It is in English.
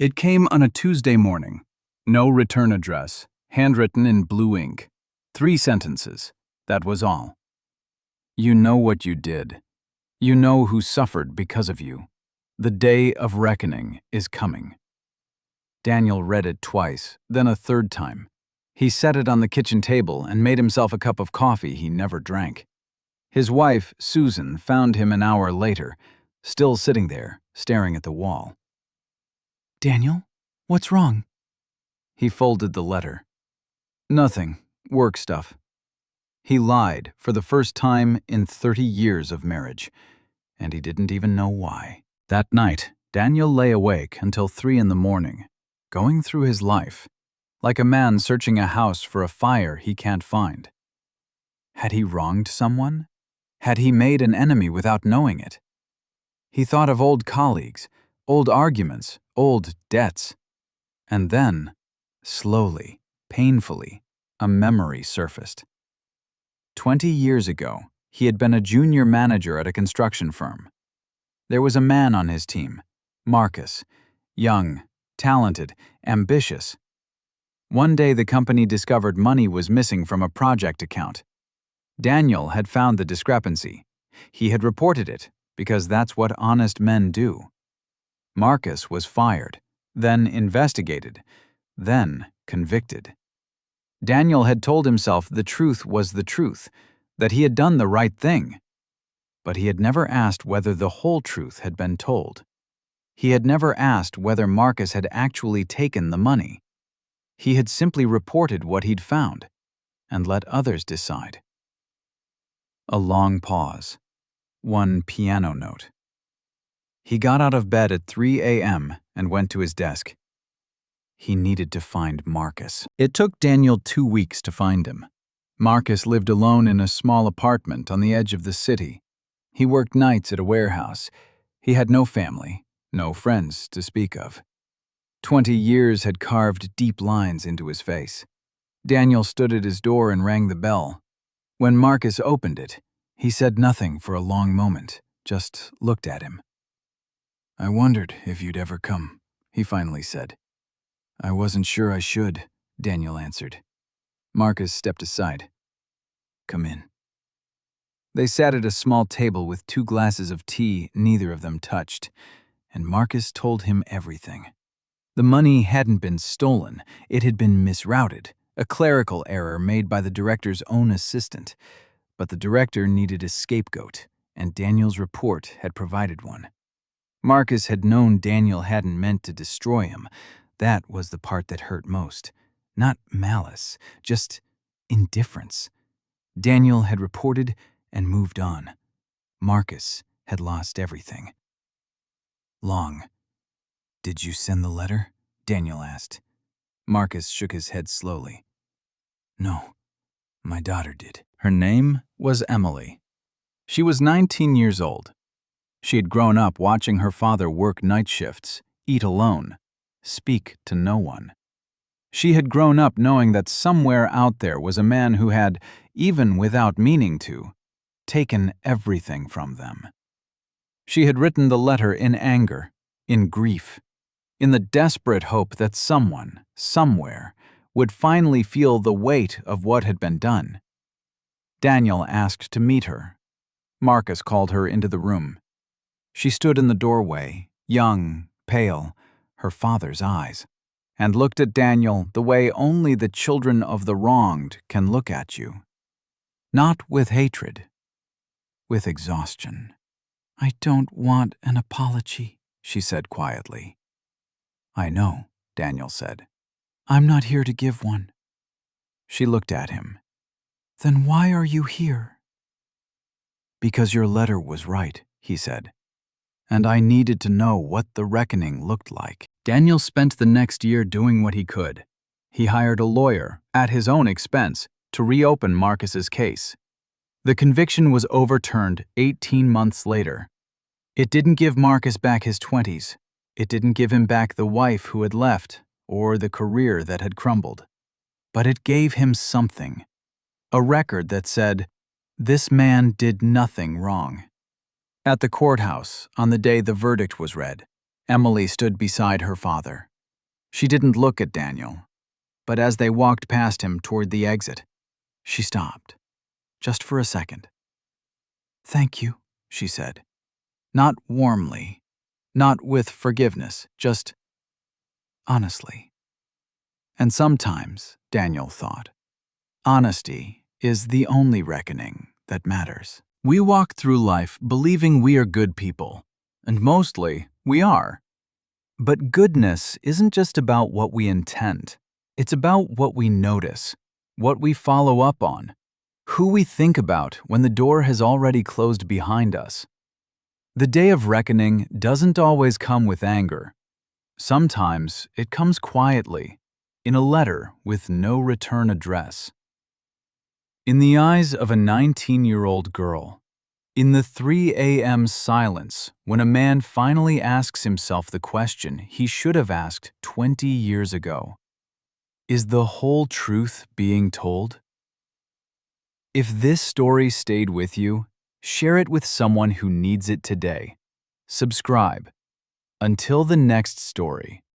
It came on a Tuesday morning. No return address, handwritten in blue ink. 3 sentences. That was all. You know what you did. You know who suffered because of you. The day of reckoning is coming. Daniel read it twice, then a third time. He set it on the kitchen table and made himself a cup of coffee he never drank. His wife, Susan, found him an hour later, still sitting there, staring at the wall. Daniel, what's wrong? He folded the letter. Nothing. Work stuff. He lied for the first time in 30 years of marriage, and he didn't even know why. That night, Daniel lay awake until 3 in the morning, going through his life, like a man searching a house for a fire he can't find. Had he wronged someone? Had he made an enemy without knowing it? He thought of old colleagues, old arguments, old debts. And then, slowly, painfully, a memory surfaced. 20 years ago, he had been a junior manager at a construction firm. There was a man on his team, Marcus, young, talented, ambitious. One day the company discovered money was missing from a project account. Daniel had found the discrepancy. He had reported it, because that's what honest men do. Marcus was fired, then investigated, then convicted. Daniel had told himself the truth was the truth, that he had done the right thing. But he had never asked whether the whole truth had been told. He had never asked whether Marcus had actually taken the money. He had simply reported what he'd found, and let others decide. A long pause. One piano note. He got out of bed at 3 a.m. and went to his desk. He needed to find Marcus. It took Daniel 2 weeks to find him. Marcus lived alone in a small apartment on the edge of the city. He worked nights at a warehouse. He had no family, no friends to speak of. 20 years had carved deep lines into his face. Daniel stood at his door and rang the bell. When Marcus opened it, he said nothing for a long moment, just looked at him. "I wondered if you'd ever come," he finally said. "I wasn't sure I should," Daniel answered. Marcus stepped aside. "Come in." They sat at a small table with 2 glasses of tea neither of them touched, and Marcus told him everything. The money hadn't been stolen, it had been misrouted, a clerical error made by the director's own assistant. But the director needed a scapegoat, and Daniel's report had provided one. Marcus had known Daniel hadn't meant to destroy him. That was the part that hurt most. Not malice, just indifference. Daniel had reported and moved on. Marcus had lost everything. "Long. Did you send the letter?" Daniel asked. Marcus shook his head slowly. "No, my daughter did." Her name was Emily. She was 19 years old. She had grown up watching her father work night shifts, eat alone, speak to no one. She had grown up knowing that somewhere out there was a man who had, even without meaning to, taken everything from them. She had written the letter in anger, in grief, in the desperate hope that someone, somewhere, would finally feel the weight of what had been done. Daniel asked to meet her. Marcus called her into the room. She stood in the doorway, young, pale, her father's eyes, and looked at Daniel the way only the children of the wronged can look at you. Not with hatred, with exhaustion. "I don't want an apology," she said quietly. "I know," Daniel said. "I'm not here to give one." She looked at him. "Then why are you here?" "Because your letter was right," he said. "And I needed to know what the reckoning looked like." Daniel spent the next year doing what he could. He hired a lawyer, at his own expense, to reopen Marcus's case. The conviction was overturned 18 months later. It didn't give Marcus back his 20s. It didn't give him back the wife who had left, or the career that had crumbled. But it gave him something. A record that said, this man did nothing wrong. At the courthouse, on the day the verdict was read, Emily stood beside her father, She didn't look at Daniel, but as they walked past him toward the exit, she stopped, just for a second. Thank you. She said. Not warmly, not with forgiveness, just honestly. And sometimes, Daniel thought, honesty is the only reckoning that matters. We walk through life believing we are good people, and mostly we are. But goodness isn't just about what we intend. It's about what we notice, what we follow up on, who we think about when the door has already closed behind us. The day of reckoning doesn't always come with anger. Sometimes it comes quietly, in a letter with no return address. In the eyes of a 19-year-old girl, in the 3 a.m. silence when a man finally asks himself the question he should have asked 20 years ago, is the whole truth being told? If this story stayed with you, share it with someone who needs it today. Subscribe. Until the next story.